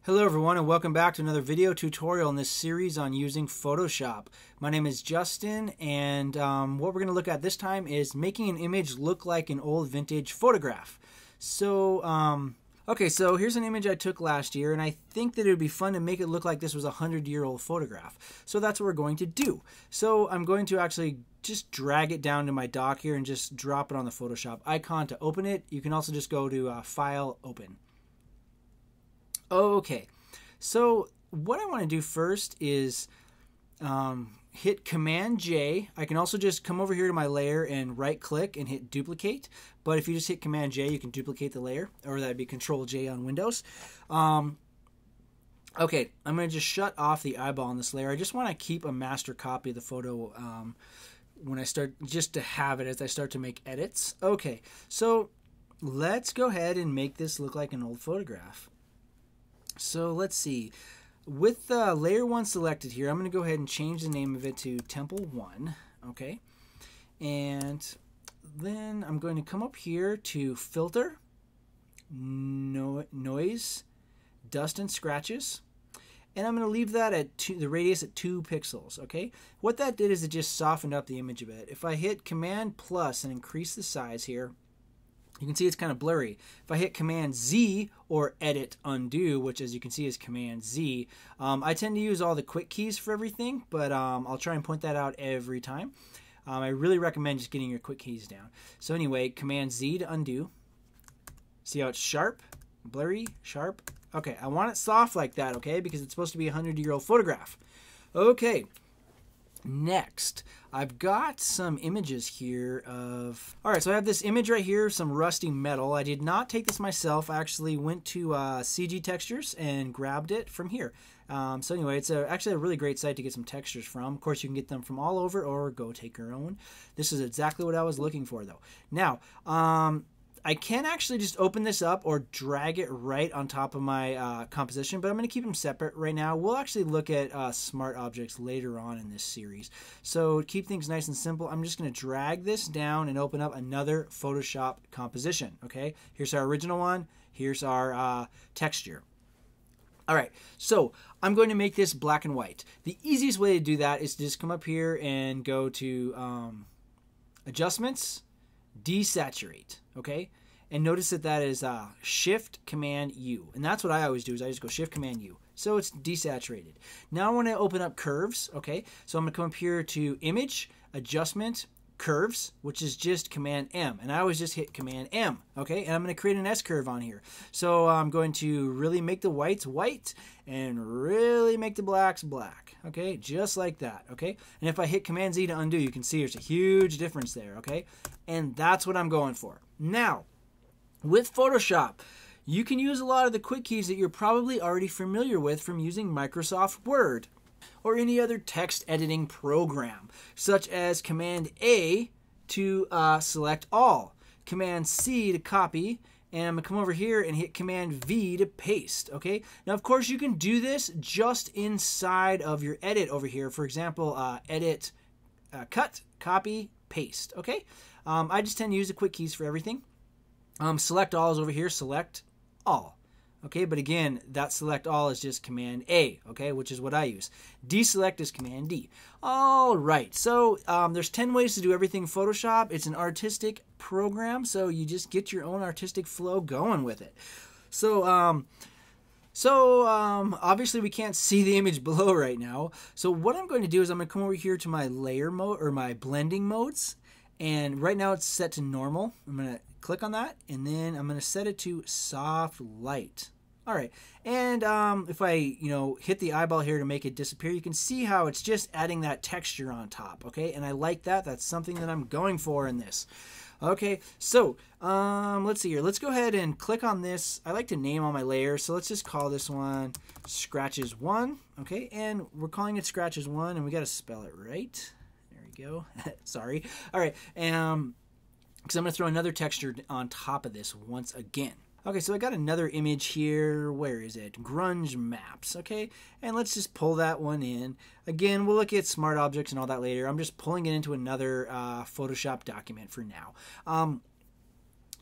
Hello everyone and welcome back to another video tutorial in this series on using Photoshop. My name is Justin and what we're going to look at this time is making an image look like an old vintage photograph. So here's an image I took last year and I think that it would be fun to make it look like this was a 100-year-old photograph. So that's what we're going to do. So I'm going to actually just drag it down to my dock here and just drop it on the Photoshop icon to open it. You can also just go to File, Open. Okay, so what I want to do first is hit Command J. I can also just come over here to my layer and right click and hit duplicate. But if you just hit Command J, you can duplicate the layer, or that'd be Control J on Windows. Okay, I'm going to just shut off the eyeball on this layer. I just want to keep a master copy of the photo when I start, just to have it as I start to make edits. Okay, so let's go ahead and make this look like an old photograph. So let's see, with layer 1 selected here, I'm going to go ahead and change the name of it to Temple 1, okay? And then I'm going to come up here to Filter, Noise, Dust and Scratches, and I'm going to leave that at the radius at 2 pixels, okay? What that did is it just softened up the image a bit. If I hit Command plus and increase the size here, you can see it's kind of blurry. If I hit Command Z or Edit Undo, which as you can see is Command Z, I tend to use all the quick keys for everything, but I'll try and point that out every time. I really recommend just getting your quick keys down. So anyway, Command Z to undo. See how it's sharp, blurry, sharp? Okay, I want it soft like that, okay, because it's supposed to be a 100-year-old photograph. Okay. Next, I've got some images here of... Alright, so I have this image right here, some rusty metal. I did not take this myself. I actually went to CG Textures and grabbed it from here. So anyway, it's actually a really great site to get some textures from. Of course, you can get them from all over or go take your own. This is exactly what I was looking for, though. Now, I can actually just open this up or drag it right on top of my composition, but I'm going to keep them separate right now. We'll actually look at smart objects later on in this series. So to keep things nice and simple, I'm just going to drag this down and open up another Photoshop composition. Okay, here's our original one. Here's our texture. All right, so I'm going to make this black and white. The easiest way to do that is to just come up here and go to Adjustments, Desaturate, okay? And notice that that is Shift Command U. And that's what I always do, is I just go Shift Command U. So it's desaturated. Now I want to open up curves, okay? So I'm going to come up here to Image, Adjustment, Curves, which is just Command M. And I always just hit Command M, okay? And I'm going to create an S-curve on here. So I'm going to really make the whites white and really make the blacks black, okay? Just like that, okay? And if I hit Command Z to undo, you can see there's a huge difference there, okay? And that's what I'm going for. Now, with Photoshop, you can use a lot of the quick keys that you're probably already familiar with from using Microsoft Word or any other text editing program, such as Command A to select all, Command C to copy, and I'm going to come over here and hit Command V to paste, okay? Now, of course, you can do this just inside of your edit over here. For example, edit, cut, copy, paste, okay? I just tend to use the quick keys for everything. Select all is over here, select all. Okay, but again, that select all is just Command A, okay, which is what I use. Deselect is Command D. All right, so there's 10 ways to do everything in Photoshop. It's an artistic program, so you just get your own artistic flow going with it. So obviously we can't see the image below right now. So what I'm going to do is I'm going to come over here to my layer mode, or my blending modes. And right now it's set to normal. I'm going to click on that, and then I'm going to set it to soft light. All right, and if I, hit the eyeball here to make it disappear, you can see how it's just adding that texture on top, okay? And I like that. That's something that I'm going for in this. Okay, so let's see here. Let's go ahead and click on this. I like to name all my layers, so let's just call this one Scratches 1, okay? And we're calling it Scratches 1, and we got to spell it right. There we go. Sorry. All right, because I'm going to throw another texture on top of this once again. Okay, so I got another image here. Where is it? Grunge Maps, okay? And let's just pull that one in. Again, we'll look at smart objects and all that later. I'm just pulling it into another Photoshop document for now.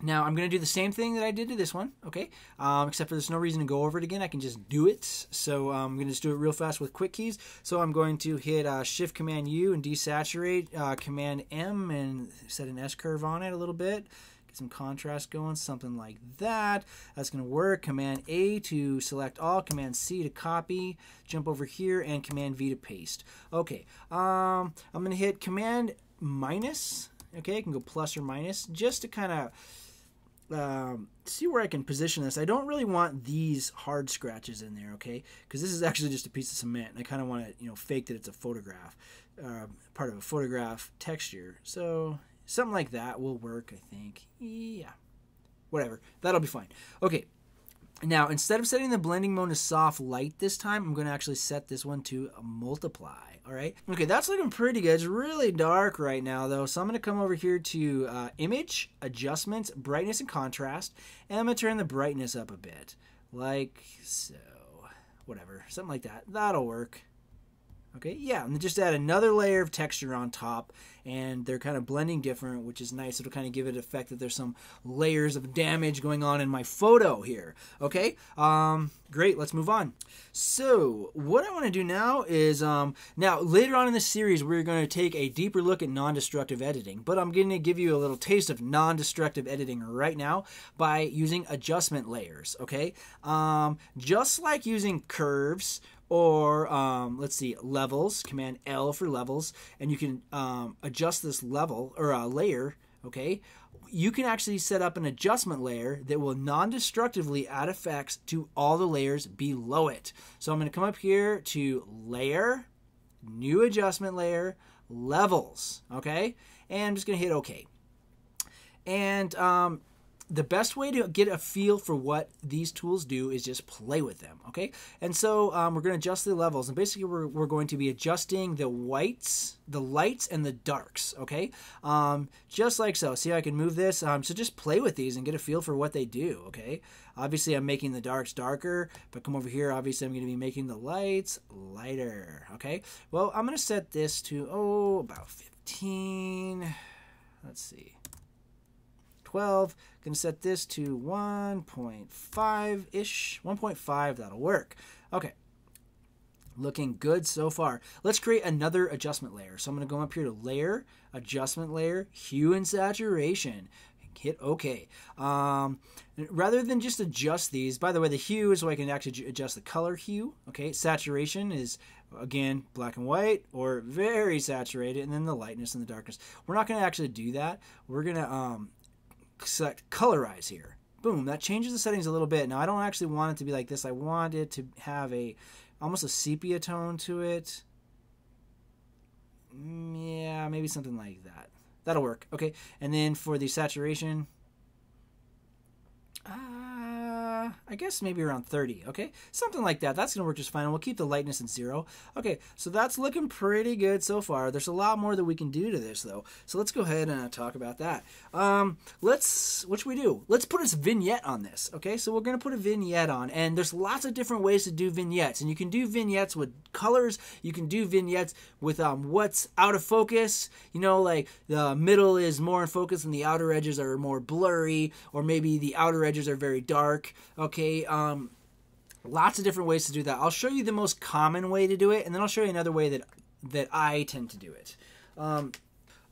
Now I'm going to do the same thing that I did to this one, okay? Except for there's no reason to go over it again. I can just do it. So I'm going to just do it real fast with quick keys. So I'm going to hit Shift Command U and desaturate, Command M and set an S curve on it a little bit. Get some contrast going, something like that. That's going to work. Command A to select all, Command C to copy, jump over here, and Command V to paste. Okay, I'm going to hit Command minus. Okay, I can go plus or minus just to kind of see where I can position this. I don't really want these hard scratches in there, okay? Because this is actually just a piece of cement, and I kind of want to, fake that it's a photograph, part of a photograph texture. So something like that will work, I think. Yeah, whatever. That'll be fine. Okay. Now, instead of setting the blending mode to soft light this time, I'm going to actually set this one to multiply, all right? Okay, that's looking pretty good. It's really dark right now, though, so I'm going to come over here to Image, Adjustments, Brightness and Contrast, and I'm going to turn the brightness up a bit, like so. Whatever, something like that. That'll work. Okay, yeah, and just add another layer of texture on top, and they're kind of blending different, which is nice. It'll kind of give it an effect that there's some layers of damage going on in my photo here. Okay, great, let's move on. So what I want to do now is, now later on in the series, we're going to take a deeper look at non-destructive editing, but I'm going to give you a little taste of non-destructive editing right now by using adjustment layers, okay? Just like using curves, or let's see, levels, Command L for levels, and you can adjust this level or layer, okay? You can actually set up an adjustment layer that will non-destructively add effects to all the layers below it. So I'm going to come up here to Layer, New Adjustment Layer, Levels, okay? And I'm just going to hit OK. And the best way to get a feel for what these tools do is just play with them, okay? And so we're going to adjust the levels, and basically we're going to be adjusting the whites, the lights, and the darks, okay? Just like so. See how I can move this? So just play with these and get a feel for what they do, okay? Obviously, I'm making the darks darker, but come over here, obviously, I'm going to be making the lights lighter, okay? Well, I'm going to set this to, about 15. Let's see. 12. Going to set this to 1.5-ish. 1.5, that'll work. Okay. Looking good so far. Let's create another adjustment layer. So I'm going to go up here to Layer, Adjustment Layer, Hue and Saturation. Hit OK. Rather than just adjust these, by the way, the hue is so I can actually adjust the color hue. Okay, saturation is, again, black and white or very saturated, and then the lightness and the darkness. We're not going to actually do that. We're going to select colorize here. Boom, that changes the settings a little bit. Now I don't actually want it to be like this. I want it to have almost a sepia tone to it. Yeah, maybe something like that. That'll work. Okay, and then for the saturation, I guess maybe around 30, okay? Something like that. That's going to work just fine. And we'll keep the lightness at 0. Okay, so that's looking pretty good so far. There's a lot more that we can do to this, though. So let's go ahead and talk about that. What should we do? Let's put a vignette on this, okay? So we're going to put a vignette on, and there's lots of different ways to do vignettes. And you can do vignettes with colors. You can do vignettes with what's out of focus. Like the middle is more in focus and the outer edges are more blurry, or maybe the outer edges are very dark. Okay, lots of different ways to do that. I'll show you the most common way to do it, and then I'll show you another way that I tend to do it.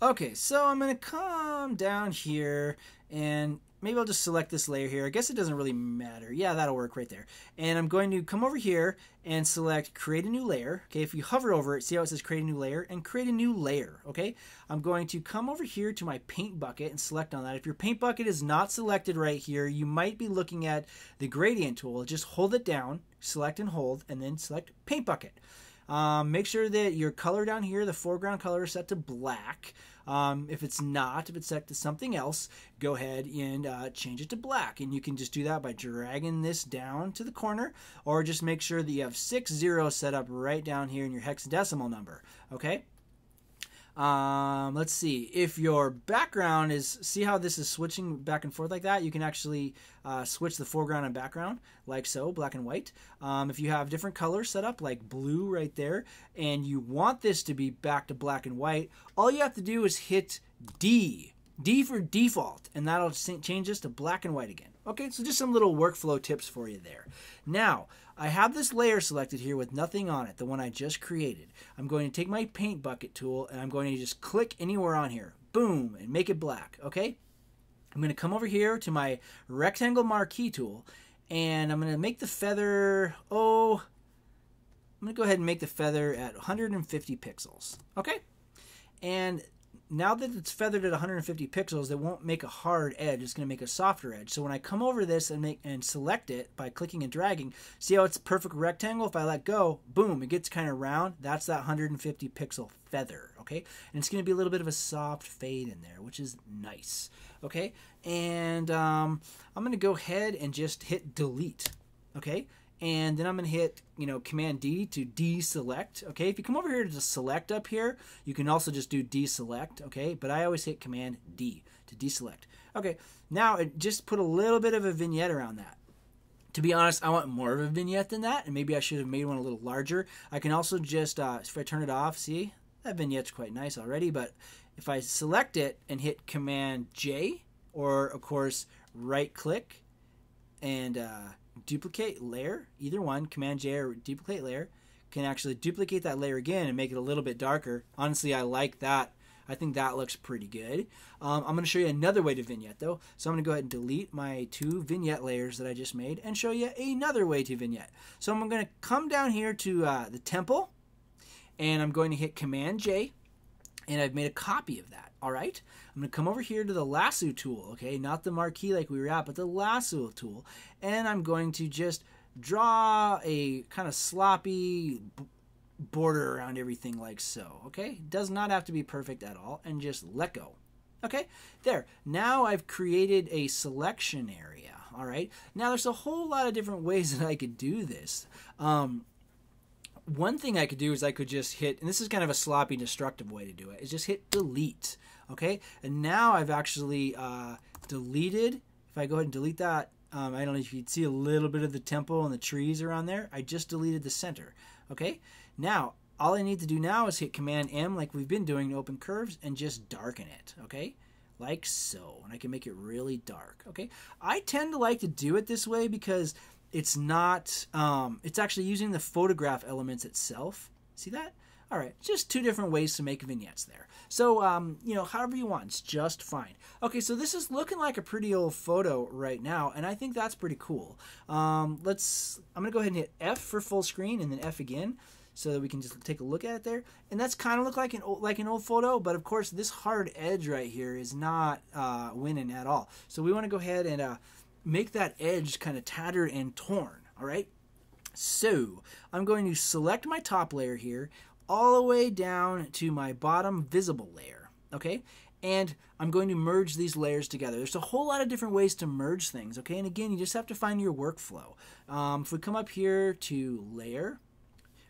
Okay, so I'm going to come down here, and maybe I'll just select this layer here. I guess it doesn't really matter. Yeah, that'll work right there. And I'm going to come over here and select Create a New Layer. Okay, if you hover over it, see how it says Create a New Layer? And create a new layer, okay? I'm going to come over here to my paint bucket and select on that. If your paint bucket is not selected right here, you might be looking at the gradient tool. Just hold it down, select and hold, and then select paint bucket. Make sure that your color down here, the foreground color, is set to black. If it's not, if it's set to something else, go ahead and change it to black. And you can just do that by dragging this down to the corner, or just make sure that you have 6 zeros set up right down here in your hexadecimal number. Okay? Let's see. If your background is, see how this is switching back and forth like that? You can actually switch the foreground and background like so, black and white. If you have different colors set up like blue right there, and you want this to be back to black and white, all you have to do is hit D. D for default, and that'll change this to black and white again. Okay, so just some little workflow tips for you there. Now, I have this layer selected here with nothing on it, the one I just created. I'm going to take my paint bucket tool, and I'm going to just click anywhere on here. Boom, and make it black, okay? I'm going to come over here to my rectangle marquee tool, and I'm going to make the feather, I'm going to go ahead and make the feather at 150 pixels, okay? And now that it's feathered at 150 pixels, it won't make a hard edge. It's going to make a softer edge. So when I come over this and select it by clicking and dragging, see how it's a perfect rectangle? If I let go, boom, it gets kind of round. That's that 150 pixel feather, okay? And it's going to be a little bit of a soft fade in there, which is nice, okay? And I'm going to go ahead and just hit delete, okay? And then I'm going to hit, Command D to deselect, okay? If you come over here to select up here, you can also just do deselect, okay? But I always hit Command D to deselect. Okay, now it just put a little bit of a vignette around that. To be honest, I want more of a vignette than that, and maybe I should have made one a little larger. I can also just, if I turn it off, see? That vignette's quite nice already, but if I select it and hit Command J, or, of course, right-click and duplicate layer, either one, Command J or duplicate layer, can actually duplicate that layer again and make it a little bit darker. Honestly, I like that. I think that looks pretty good. I'm going to show you another way to vignette though. So I'm going to go ahead and delete my 2 vignette layers that I just made and show you another way to vignette. So I'm going to come down here to the temple, and I'm going to hit Command J, and I've made a copy of that. All right, I'm going to come over here to the lasso tool, okay, not the marquee like we were at, but the lasso tool, and I'm going to just draw a kind of sloppy border around everything like so, okay? Does not have to be perfect at all, and just let go. Okay, there. Now I've created a selection area, all right? Now there's a whole lot of different ways that I could do this. One thing I could do is I could just hit, and this is kind of a sloppy, destructive way to do it, is just hit delete, okay? And now I've actually deleted, if I go ahead and delete that, I don't know if you'd see a little bit of the temple and the trees around there. I just deleted the center, okay? Now, all I need to do now is hit Command M like we've been doing to open curves and just darken it, okay? Like so, and I can make it really dark, okay? I tend to like to do it this way because it's not, it's actually using the photograph elements itself. See that? All right, just 2 different ways to make vignettes there. So, however you want, it's just fine. Okay, so this is looking like a pretty old photo right now, and I think that's pretty cool. I'm going to go ahead and hit F for full screen and then F again so that we can just take a look at it there. And that's kind of look like an old photo, but of course this hard edge right here is not winning at all. So we want to go ahead and make that edge kind of tattered and torn, all right? So I'm going to select my top layer here all the way down to my bottom visible layer, okay? And I'm going to merge these layers together. There's a whole lot of different ways to merge things, okay? And again, you just have to find your workflow. If we come up here to layer,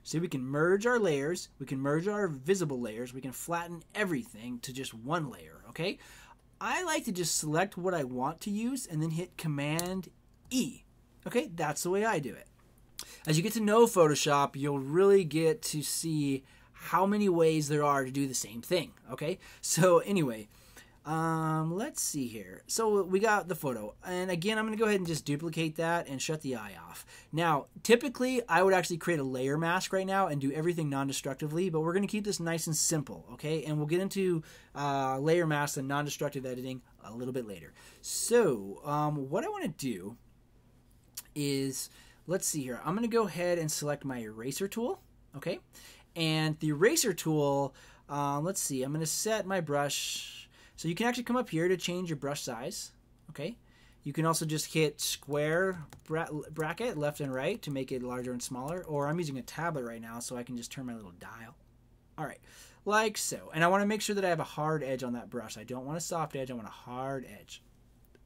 see, we can merge our layers, we can merge our visible layers, we can flatten everything to just one layer, okay? I like to just select what I want to use and then hit Command E. Okay, that's the way I do it. As you get to know Photoshop, you'll really get to see how many ways there are to do the same thing. Okay, so anyway, let's see here. So we got the photo, and again, I'm going to go ahead and just duplicate that and shut the eye off. Now, typically, I would actually create a layer mask right now and do everything non-destructively, but we're going to keep this nice and simple, okay? And we'll get into layer masks and non-destructive editing a little bit later. So, what I want to do is, let's see here. I'm going to go ahead and select my eraser tool, okay? And the eraser tool, let's see, I'm going to set my brush. So you can actually come up here to change your brush size, okay? You can also just hit square bracket left and right to make it larger and smaller, or I'm using a tablet right now so I can just turn my little dial. All right, like so. And I want to make sure that I have a hard edge on that brush. I don't want a soft edge, I want a hard edge,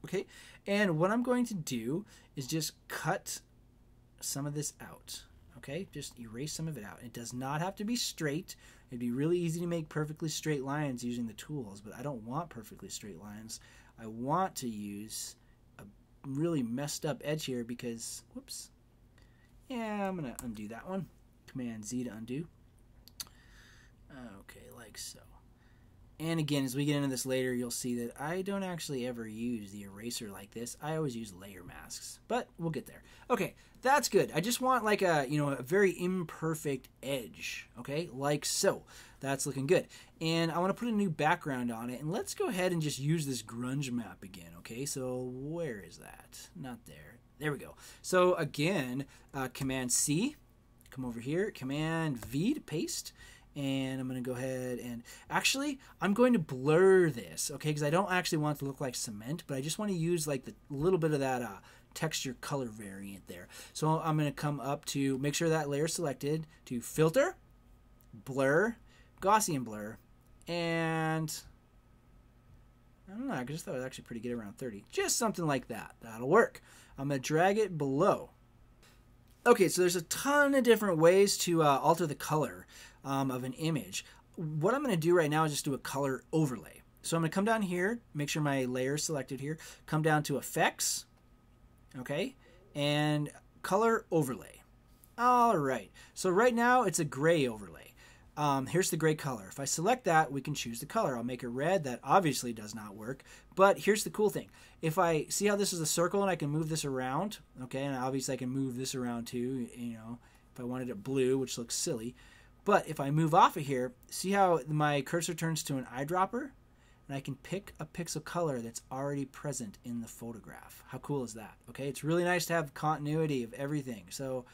okay? And what I'm going to do is just cut some of this out, okay? Just erase some of it out. It does not have to be straight. It'd be really easy to make perfectly straight lines using the tools, but I don't want perfectly straight lines. I want to use a really messed up edge here because, whoops. Yeah, I'm going to undo that one. Command Z to undo. Okay, like so. And again, as we get into this later, you'll see that I don't actually ever use the eraser like this. I always use layer masks, but we'll get there. Okay, that's good. I just want like a, a very imperfect edge, okay, like so. That's looking good. And I want to put a new background on it, and let's go ahead and just use this grunge map again, okay? So where is that? Not there. There we go. So again, Command C, come over here, Command V to paste. And I'm going to go ahead and actually I'm going to blur this, okay, because I don't actually want it to look like cement, but I just want to use like the little bit of that texture color variant there. So I'm going to come up to make sure that layer selected, to filter, blur, Gaussian blur, and I don't know, I just thought it was actually pretty good around 30, just something like that. That'll work. I'm going to drag it below. Okay, so there's a ton of different ways to alter the color of an image. What I'm going to do right now is just do a color overlay. So I'm going to come down here, make sure my layer is selected here, come down to Effects, okay, and Color Overlay. All right, so right now it's a gray overlay. Here's the gray color. If I select that, we can choose the color. I'll make it red. That obviously does not work, but here's the cool thing. If I see how this is a circle and I can move this around, okay, and obviously I can move this around too, if I wanted it blue, which looks silly. But if I move off of here, see how my cursor turns to an eyedropper? And I can pick a pixel color that's already present in the photograph. How cool is that? Okay, it's really nice to have continuity of everything. So,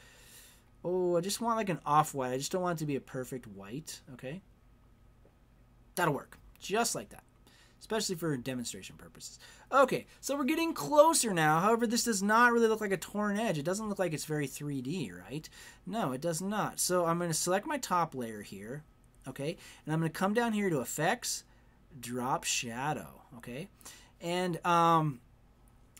I just want like an off-white. I just don't want it to be a perfect white, okay? That'll work, just like that, especially for demonstration purposes. Okay, so we're getting closer now. However, this does not really look like a torn edge. It doesn't look like it's very 3D, right? No, it does not. So I'm going to select my top layer here, okay? And I'm going to come down here to Effects, Drop Shadow, okay? And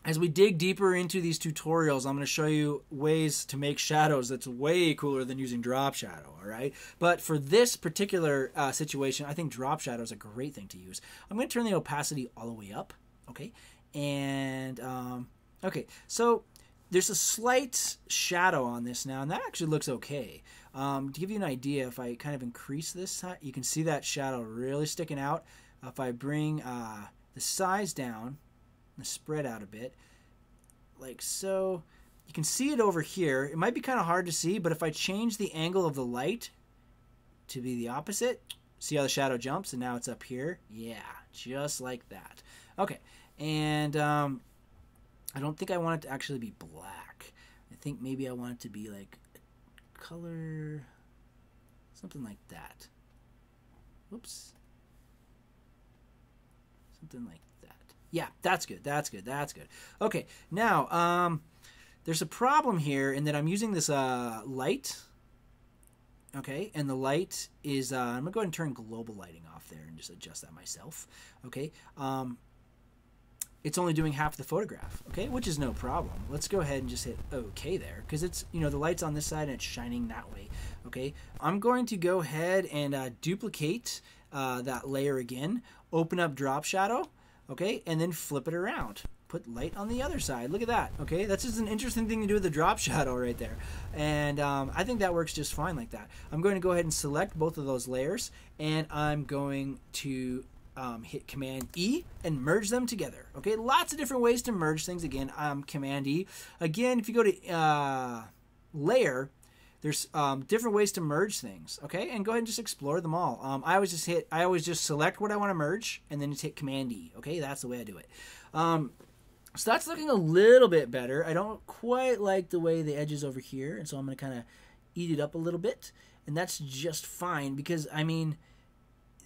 as we dig deeper into these tutorials, I'm going to show you ways to make shadows that's way cooler than using drop shadow, all right? But for this particular situation, I think drop shadow is a great thing to use. I'm going to turn the opacity all the way up, okay? And, okay, so there's a slight shadow on this now, and that actually looks okay. To give you an idea, if I kind of increase this, you can see that shadow really sticking out. If I bring the size down, the spread out a bit, like so, you can see it over here. It might be kind of hard to see, but if I change the angle of the light to be the opposite, see how the shadow jumps and now it's up here? Yeah, just like that. Okay, and I don't think I want it to actually be black. I think maybe I want it to be like a color, something like that. Whoops. Something like that. Yeah, that's good. That's good. That's good. Okay, now there's a problem here in that I'm using this light. Okay, and the light is I'm gonna go ahead and turn global lighting off there and just adjust that myself. Okay, it's only doing half the photograph. Okay, which is no problem. Let's go ahead and just hit OK there because it's the light's on this side and it's shining that way. Okay, I'm going to go ahead and duplicate that layer again. Open up drop shadow. Okay, and then flip it around. Put light on the other side. Look at that. Okay, that's just an interesting thing to do with the drop shadow right there. And I think that works just fine like that. I'm going to go ahead and select both of those layers, and I'm going to hit Command E and merge them together. Okay, lots of different ways to merge things. Again, Command E. Again, if you go to Layer, there's different ways to merge things, okay? And go ahead and just explore them all. I always just select what I want to merge, and then just hit Command E, okay? That's the way I do it. So that's looking a little bit better. I don't quite like the way the edge is over here, and so I'm going to kind of eat it up a little bit, and that's just fine because, I mean,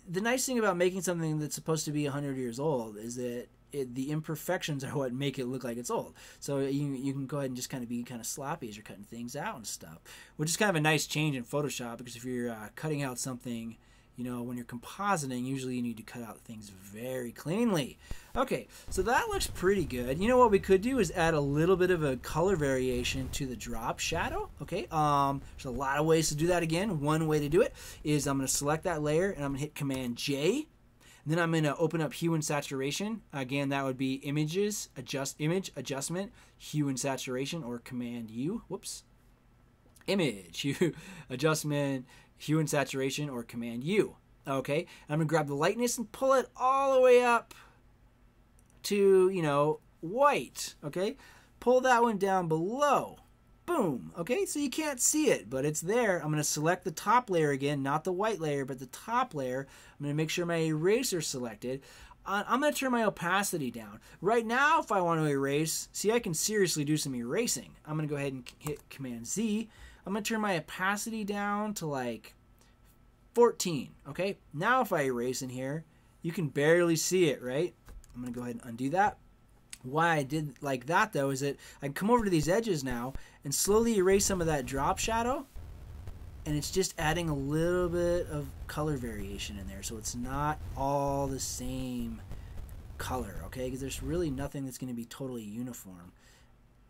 the nice thing about making something that's supposed to be 100 years old is that the imperfections are what make it look like it's old. So you can go ahead and just kind of be kind of sloppy as you're cutting things out and stuff, which is kind of a nice change in Photoshop because if you're cutting out something, when you're compositing, usually you need to cut out things very cleanly. Okay, so that looks pretty good. What we could do is add a little bit of a color variation to the drop shadow. Okay, there's a lot of ways to do that. Again, one way to do it is I'm going to select that layer and I'm going to hit Command J. Then I'm going to open up Hue and Saturation. Again, that would be Images, Image, Adjustment, Hue and Saturation, or Command U. Whoops. Image, Hue, Adjustment, Hue and Saturation, or Command U. Okay, I'm going to grab the lightness and pull it all the way up to, you know, white. Okay, pull that one down below. Boom. Okay, so you can't see it, but it's there. I'm going to select the top layer again, not the white layer, but the top layer. I'm going to make sure my eraser's selected. I'm going to turn my opacity down. Right now, if I want to erase, see, I can seriously do some erasing. I'm going to go ahead and hit Command Z. I'm going to turn my opacity down to like 14. Okay, now if I erase in here, you can barely see it, right? I'm going to go ahead and undo that. Why I did like that, though, is that I can come over to these edges now and slowly erase some of that drop shadow, and it's just adding a little bit of color variation in there, so it's not all the same color, okay? Because there's really nothing that's going to be totally uniform.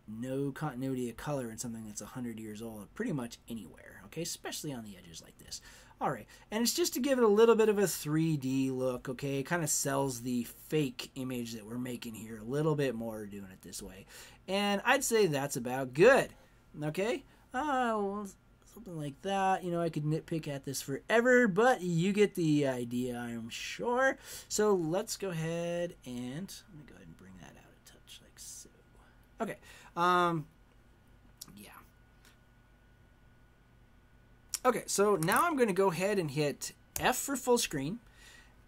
No continuity of color in something that's 100 years old pretty much anywhere, okay? Especially on the edges like this. All right, and it's just to give it a little bit of a 3D look, okay? It kind of sells the fake image that we're making here a little bit more doing it this way. And I'd say that's about good, okay? Well, something like that. You know, I could nitpick at this forever, but you get the idea, I'm sure. So let's go ahead and let me go ahead and bring that out a touch like so. Okay. Yeah. Okay, so now I'm going to go ahead and hit F for full screen,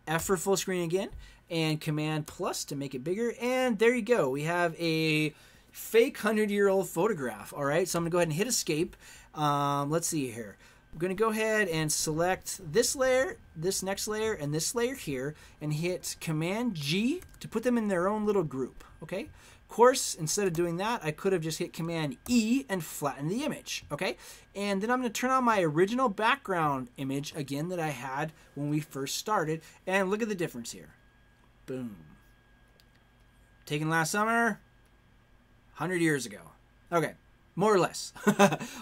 F for full screen again, and Command plus to make it bigger. And there you go. We have a fake 100-year-old photograph. All right, so I'm going to go ahead and hit Escape. Let's see here. I'm going to go ahead and select this layer, this next layer, and this layer here, and hit Command G to put them in their own little group. Okay. Of course, instead of doing that, I could have just hit Command E and flattened the image, okay? And then I'm going to turn on my original background image again that I had when we first started, and look at the difference here. Boom. Taken last summer, 100 years ago. Okay, more or less.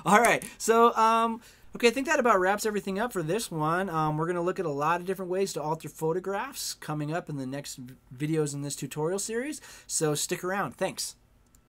All right, so okay, I think that about wraps everything up for this one. We're going to look at a lot of different ways to alter photographs coming up in the next videos in this tutorial series. So stick around. Thanks.